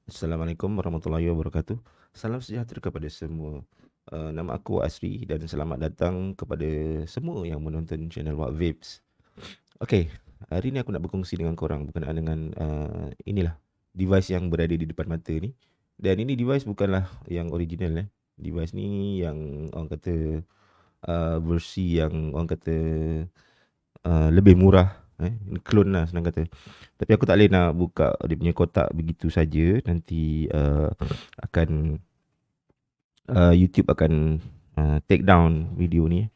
Assalamualaikum warahmatullahi wabarakatuh. Salam sejahtera kepada semua. Nama aku Asri dan selamat datang kepada semua yang menonton channel Wak Vapes. Okey, hari ni aku nak berkongsi dengan korang berkenaan dengan inilah device yang berada di depan mata ni. Dan ini device bukanlah yang original Device ni yang orang kata versi yang orang kata lebih murah clone lah senang kata. Tapi aku tak boleh nak buka dia punya kotak begitu saja. Nanti akan YouTube akan take down video ni.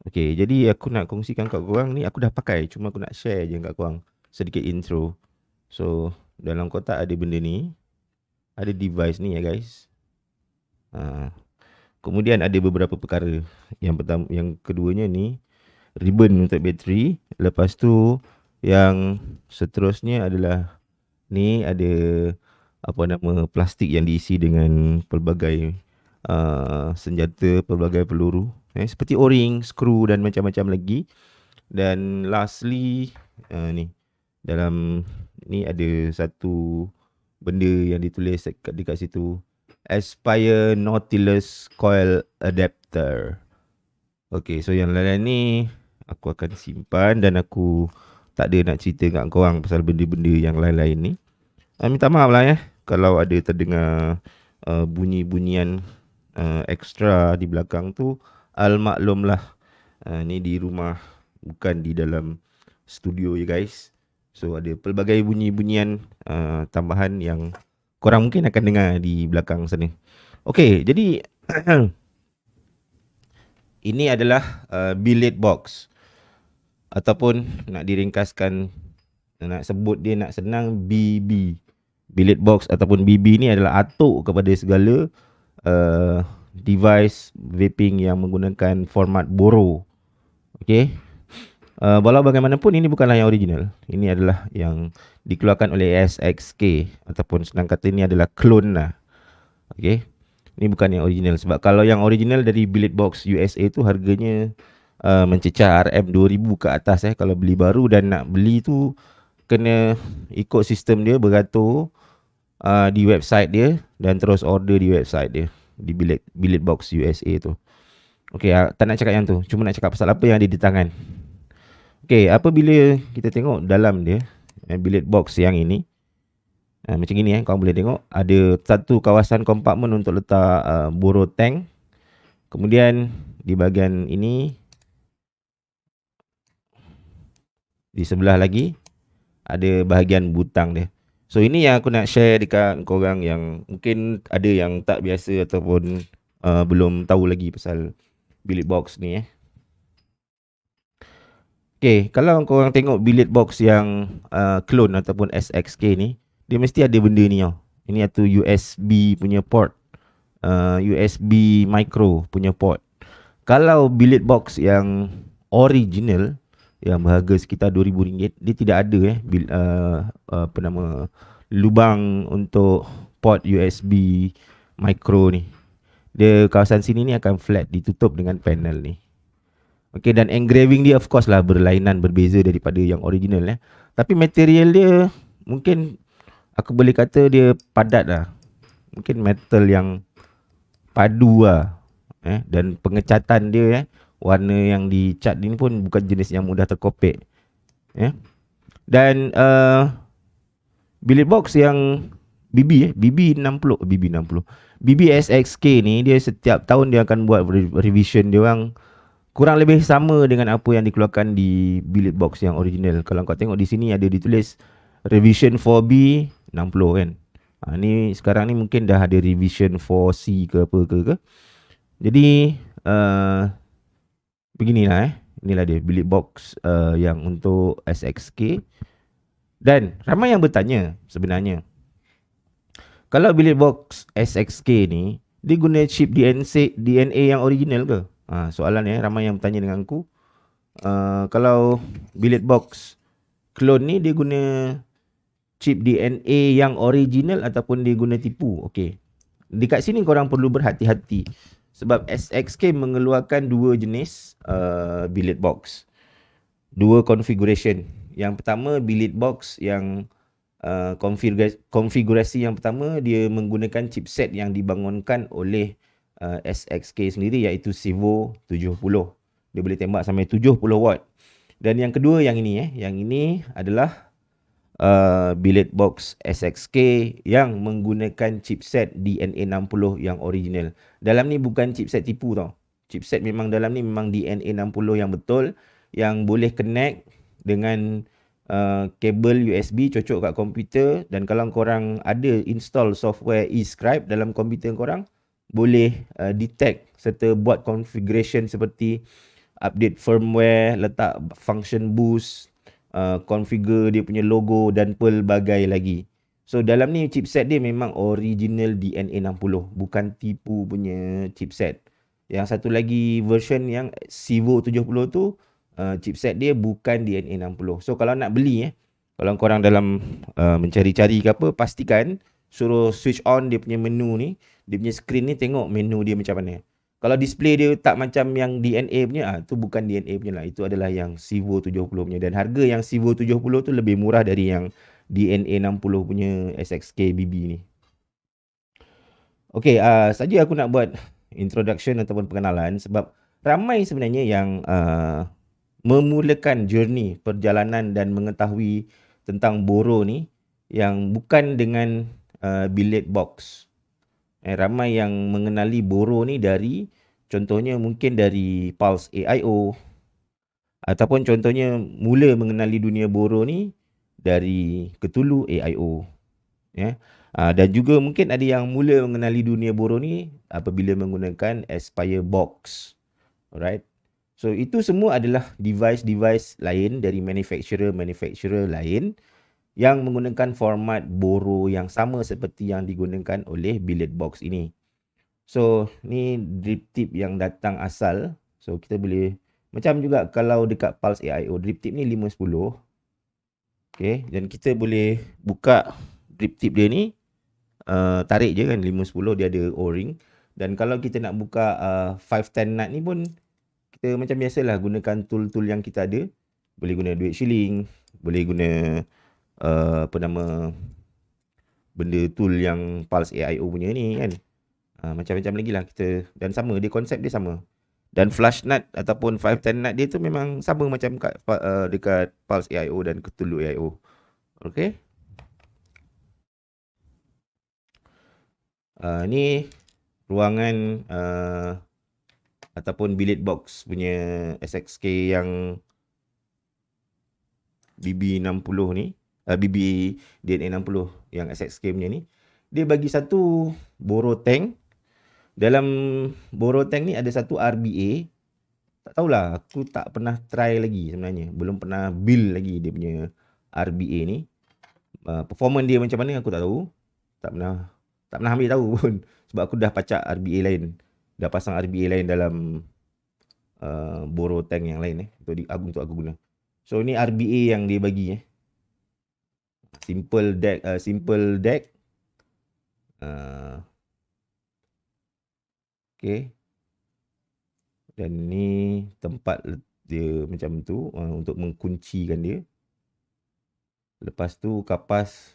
Okay, jadi aku nak kongsikan kat korang ni. Aku dah pakai, cuma aku nak share je kat korang sedikit intro. So dalam kotak ada benda ni, ada device ni ya guys. Kemudian ada beberapa perkara. Yang pertama, yang keduanya ni ribbon untuk bateri. Lepas tu yang seterusnya adalah ni ada apa nama plastik yang diisi dengan pelbagai senjata, pelbagai peluru seperti o-ring, skru dan macam-macam lagi. Dan lastly ni dalam ni ada satu benda yang ditulis dekat situ, Aspire Nautilus Coil Adapter. Okay, so yang lain ni aku akan simpan dan aku tak ada nak cerita kat korang pasal benda-benda yang lain-lain ni. Minta maaf lah kalau ada terdengar bunyi-bunyian ekstra di belakang tu. Al-maklum lah, ni di rumah, bukan di dalam studio ya guys. So ada pelbagai bunyi-bunyian tambahan yang korang mungkin akan dengar di belakang sana. Okay, jadi ini adalah billet box, ataupun nak diringkaskan, nak sebut dia nak senang, BB. Billet box ataupun BB ni adalah atuk kepada segala device vaping yang menggunakan format Boro. Okay, walau bagaimanapun ini bukanlah yang original. Ini adalah yang dikeluarkan oleh SXK, ataupun senang kata ini adalah clone lah. Okay, ini bukan yang original. Sebab kalau yang original dari Billet Box USA tu harganya mencecah RM2,000 ke atas kalau beli baru. Dan nak beli tu kena ikut sistem dia, beratur di website dia dan terus order di website dia, di Billet Box USA tu. Okay, tak nak cakap yang tu, cuma nak cakap pasal apa yang ada di tangan. Okay, apabila kita tengok dalam dia Billet Box yang ini, macam gini korang boleh tengok ada satu kawasan kompartmen untuk letak Boro tank. Kemudian di bahagian ini, di sebelah lagi ada bahagian butang dia. So ini yang aku nak share dekat korang yang mungkin ada yang tak biasa ataupun belum tahu lagi pasal Billet Box ni Okay, kalau korang tengok Billet Box yang clone ataupun SXK ni, dia mesti ada benda ni Ini tu USB punya port, USB micro punya port. Kalau Billet Box yang original yang berharga sekitar RM2,000, dia tidak ada apa nama, lubang untuk port USB micro ni. Dia kawasan sini ni akan flat, ditutup dengan panel ni. Okay, dan engraving dia of course lah berlainan, berbeza daripada yang original Tapi material dia mungkin aku boleh kata dia padat lah. Mungkin metal yang padu lah dan pengecatan dia warna yang dicat ni pun bukan jenis yang mudah terkopek Dan Billet Box yang BB60 BB SXK ni, dia setiap tahun dia akan buat revision dia orang, kurang lebih sama dengan apa yang dikeluarkan di Billet Box yang original. Kalau kau tengok di sini ada ditulis revision 4B 60 kan. Ni sekarang ni mungkin dah ada revision 4C ke apa ke. Jadi beginilah inilah dia Billet Box yang untuk SXK. Dan ramai yang bertanya sebenarnya, kalau Billet Box SXK ni dia guna chip DNA yang original ke? Soalan ramai yang bertanya dengan aku. Kalau Billet Box clone ni dia guna chip DNA yang original ataupun dia guna tipu? Okay, dekat sini korang perlu berhati-hati sebab SXK mengeluarkan dua jenis Billet Box, dua configuration. Yang pertama Billet Box yang konfigurasi yang pertama, dia menggunakan chipset yang dibangunkan oleh SXK sendiri, iaitu Civo 70. Dia boleh tembak sampai 70 watt. Dan yang kedua yang ini yang ini adalah billet box SXK yang menggunakan chipset DNA 60 yang original. Dalam ni bukan chipset tipu tau. Chipset memang dalam ni memang DNA 60 yang betul, yang boleh connect dengan kabel USB cocok kat komputer. Dan kalau korang ada install software eScribe dalam komputer korang, boleh detect serta buat configuration seperti update firmware, letak function boost, configure dia punya logo dan pelbagai lagi. So dalam ni chipset dia memang original DNA 60, bukan tipu punya chipset. Yang satu lagi version yang Civo 70 tu, chipset dia bukan DNA 60. So kalau nak beli kalau korang dalam mencari-cari ke apa, pastikan suruh switch on dia punya menu ni, dia punya screen ni, tengok menu dia macam mana. Kalau display dia tak macam yang DNA punya, tu bukan DNA punya lah. Itu adalah yang Civo 70 punya. Dan harga yang Civo 70 tu lebih murah dari yang DNA 60 punya SXK BB ni. Okay, saja aku nak buat introduction ataupun pengenalan sebab ramai sebenarnya yang memulakan journey perjalanan dan mengetahui tentang Boro ni yang bukan dengan billet box. Ramai yang mengenali Boro ni dari, contohnya mungkin dari Pulse AIO, ataupun contohnya mula mengenali dunia Boro ni dari Cthulhu AIO. Dan juga mungkin ada yang mula mengenali dunia Boro ni apabila menggunakan Aspire Box. Alright. So itu semua adalah device-device lain dari manufacturer lain yang menggunakan format Boro yang sama seperti yang digunakan oleh billet box ini. So ni drip tip yang datang asal. So kita boleh, macam juga kalau dekat Pulse AIO, drip tip ni 510. Okay, dan kita boleh buka drip tip dia ni, tarik je kan 510, dia ada O-ring. Dan kalau kita nak buka 510 nut ni pun, kita macam biasalah gunakan tool-tool yang kita ada. Boleh guna duit shilling, boleh guna benda tool yang Pulse AIO punya ni kan. Macam-macam lagi lah kita. Dan sama, dia konsep dia sama. Dan flush nut ataupun 510 nut dia tu memang sama macam dekat Pulse AIO dan Cthulhu AIO. Okay. Ni ruangan ataupun billet box punya SXK yang BB60 ni, BB DNA 60 yang SXK punya ni. Dia bagi satu Boro tank. Dalam Boro tank ni ada satu RBA. Tak tahulah, aku tak pernah try lagi sebenarnya. Belum pernah build lagi dia punya RBA ni. Performance dia macam mana aku tak tahu. Tak pernah ambil tahu pun. Sebab aku dah pacak RBA lain. Dah pasang RBA lain dalam Boro tank yang lain untuk aku guna. So ni RBA yang dia bagi simple deck. Okay. Dan ni tempat dia macam tu untuk mengkuncikan dia. Lepas tu kapas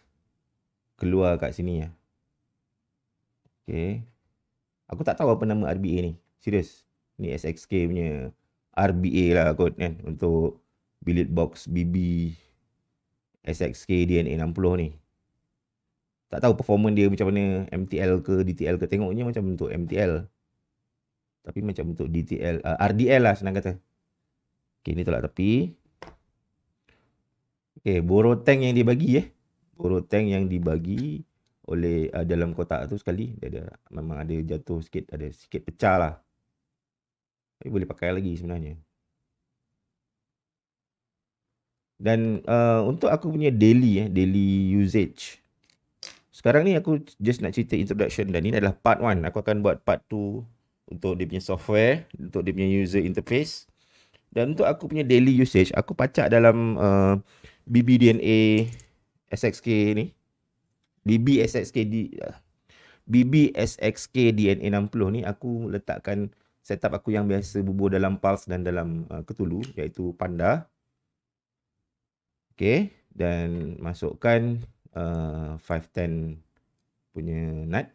keluar kat sini . Okay. Aku tak tahu apa nama RBA ni. Serius. Ni SXK punya RBA lah kot kan, untuk billet box BB SXK DNA 60 ni. Tak tahu performance dia macam mana, MTL ke DTL ke. Tengoknya macam untuk MTL, tapi macam untuk DTL, RDL lah senang kata. Okay, ni tolak tepi. Okay, Boro tank yang dibagi Boro tank yang dibagi oleh dalam kotak tu sekali dia memang ada jatuh sikit, ada sikit pecah lah. Tapi boleh pakai lagi sebenarnya. Dan untuk aku punya daily usage, sekarang ni aku just nak cerita introduction, dan ini adalah part 1. Aku akan buat part 2 untuk dia punya software, untuk dia punya user interface. Dan untuk aku punya daily usage, aku pacak dalam BBDNA SXK ni, BBSXK DNA 60 ni, aku letakkan setup aku yang biasa bubuh dalam Pulse dan dalam Cthulhu, iaitu Panda. Okay, dan masukkan 510 punya nut.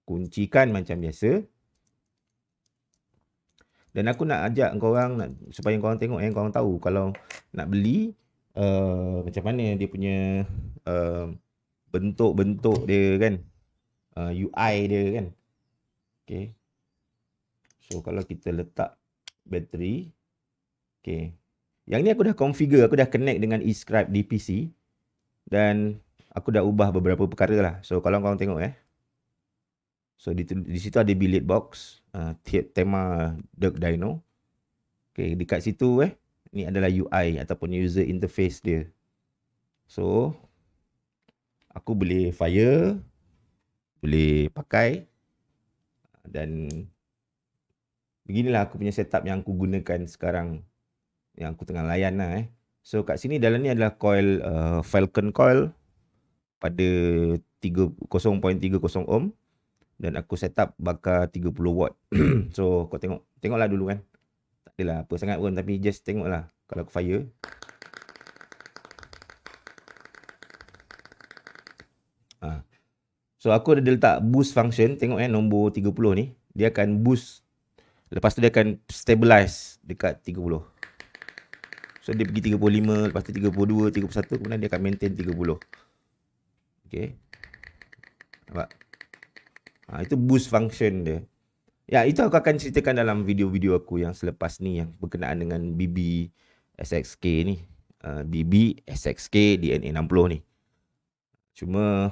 Kuncikan macam biasa. Dan aku nak ajak korang supaya korang tengok korang tahu kalau nak beli macam mana dia punya bentuk-bentuk dia kan. UI dia kan. Okay. So kalau kita letak bateri. Okay. Yang ni aku dah configure, aku dah connect dengan eScribe di PC. Dan aku dah ubah beberapa perkara lah. So kalau korang tengok So di situ ada bilit box, tema Dirk Dino. Okay, dekat situ ni adalah UI ataupun user interface dia. So aku boleh fire, boleh pakai, dan beginilah aku punya setup yang aku gunakan sekarang, yang aku tengah layan lah. So kat sini dalam ni adalah coil Falcon coil pada 0.30 ohm. Dan aku set up bakar 30 watt. So kau tengoklah dulu kan. Tak adalah apa sangat pun, tapi just tengoklah kalau aku fire. So aku ada letak boost function. Tengok nombor 30 ni. Dia akan boost. Lepas tu dia akan stabilize dekat 30. So dia pergi 35, lepas tu 32, 31, kemudian dia akan maintain 30. Okay. Nampak? Itu boost function dia. Ya, itu aku akan ceritakan dalam video-video aku yang selepas ni yang berkenaan dengan BB SXK ni. BB SXK DNA 60 ni. Cuma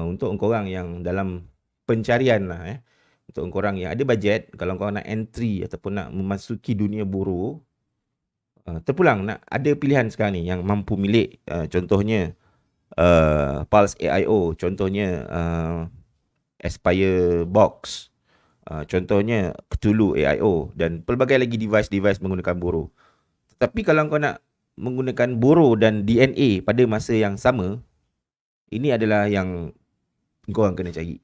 untuk korang yang dalam pencarian lah untuk korang yang ada bajet, kalau korang nak entry ataupun nak memasuki dunia boro, terpulang nak ada pilihan sekarang ni yang mampu milik, contohnya Pulse AIO, contohnya Aspire Box, contohnya Cthulhu AIO dan pelbagai lagi device-device menggunakan boro. Tetapi kalau kau nak menggunakan boro dan DNA pada masa yang sama, ini adalah yang korang kena cari.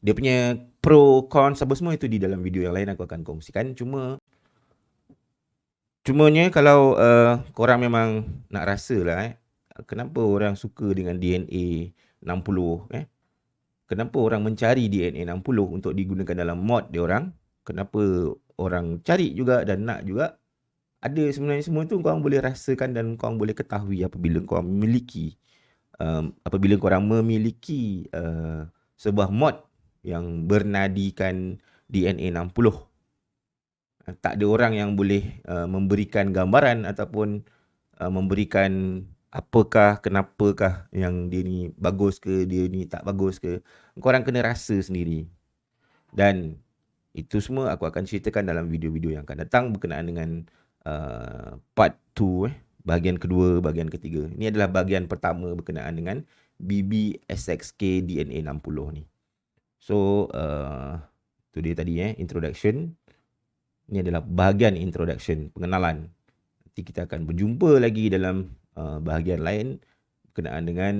Dia punya pro, cons apa semua itu di dalam video yang lain aku akan kongsikan. Cumanya kalau korang memang nak rasa lah kenapa orang suka dengan DNA 60 kenapa orang mencari DNA 60 untuk digunakan dalam mod dia orang, kenapa orang cari juga dan nak juga, ada sebenarnya semua tu korang boleh rasakan dan korang boleh ketahui apabila korang memiliki sebuah mod yang bernadikan DNA 60. Tak ada orang yang boleh memberikan gambaran ataupun memberikan apakah, kenapakah yang dia ni bagus ke, dia ni tak bagus ke. Korang kena rasa sendiri. Dan itu semua aku akan ceritakan dalam video-video yang akan datang berkenaan dengan part 2, bahagian kedua, bahagian ketiga. Ini adalah bahagian pertama berkenaan dengan BB SXK DNA 60 ni. So itu dia tadi introduction. Ini adalah bahagian introduction, pengenalan. Nanti kita akan berjumpa lagi dalam bahagian lain berkenaan dengan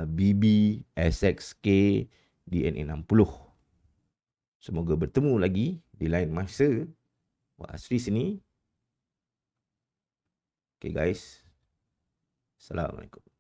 BB SXK DNA 60. Semoga bertemu lagi di lain masa. Wak Asri sini. Okay guys. Assalamualaikum.